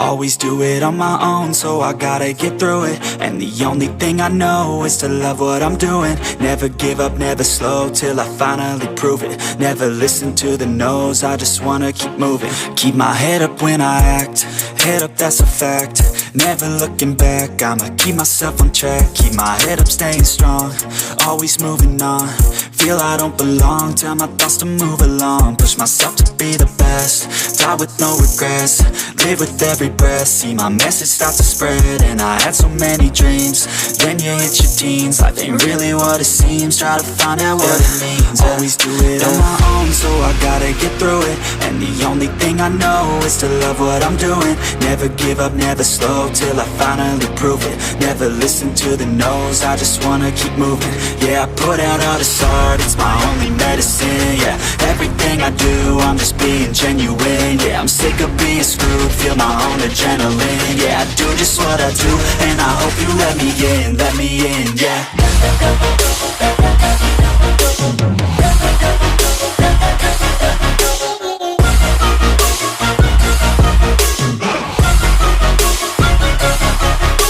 Always do it on my own, so I gotta get through it. And the only thing I know is to love what I'm doing. Never give up, never slow, till I finally prove it. Never listen to the no's, I just wanna keep moving. Keep my head up when I act, head up, that's a fact. Never looking back, I'ma keep myself on track. Keep my head up, staying strong, always moving on. Feel I don't belong, tell my thoughts to move along. Push myself to be the best, die with no regrets. Live with every breath, see my message start to spread. And I had so many dreams, then you hit your teens. Life ain't really what it seems, try to find out what it means. Always do it on my own, so I gotta get through it. And the only thing I know is to love what I'm doing. Never give up, never slow, till I finally prove it. Never listen to the no's, I just wanna keep moving. Yeah, I put out all this art, it's my only medicine. Yeah, everything I do, I'm just being genuine. Yeah, I'm sick of being screwed, feel my own adrenaline. Yeah, I do just what I do, and I hope you let me in, yeah.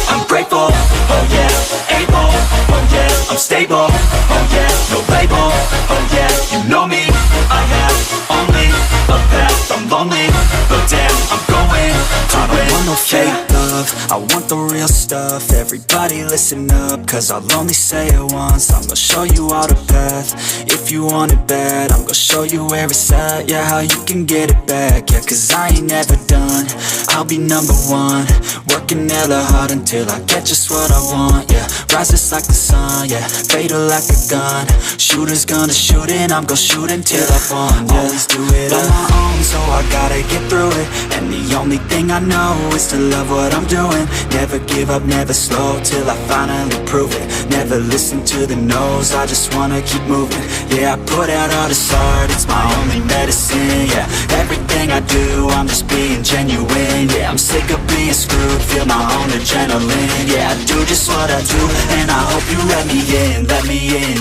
I'm grateful, oh yeah, able, oh yeah, I'm stable, oh yeah, no label, oh yeah, you know me, I have only a path, I'm lonely, but damn, I'm going to win. I don't want no fake love, I want the real stuff. Everybody listen up, cause I'll only say it once. I'm gonna show you all the path, if you want it bad. I'm gonna show you where it's at, yeah, how you can get it back. Yeah, cause I ain't never done, I'll be number one. Working hella hard until I get just what I want, yeah. Rises like the sun, yeah, fatal like a gun. Shooters gonna shoot and I'm gonna shoot until I won, yeah. Always do it on my own, so I gotta get through it. And the only thing I know is to love what I'm doing. Never give up, never slow, till I finally prove it. Never listen to the no's, I just wanna keep moving. Yeah, I put out all this art, it's my only medicine. Yeah, everything I do, I'm just being genuine. Yeah, I'm sick of being screwed, feel my own adrenaline. Yeah, I do just what I do, and I hope you let me in,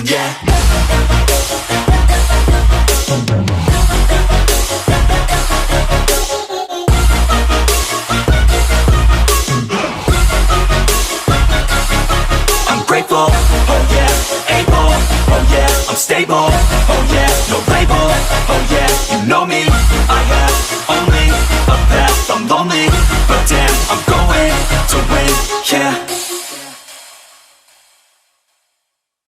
yeah. I'm grateful, oh yeah, able, oh yeah, I'm stable, oh yeah, no label, oh yeah, you know me, I have only a path, I'm lonely, but damn, I'm going to win, yeah.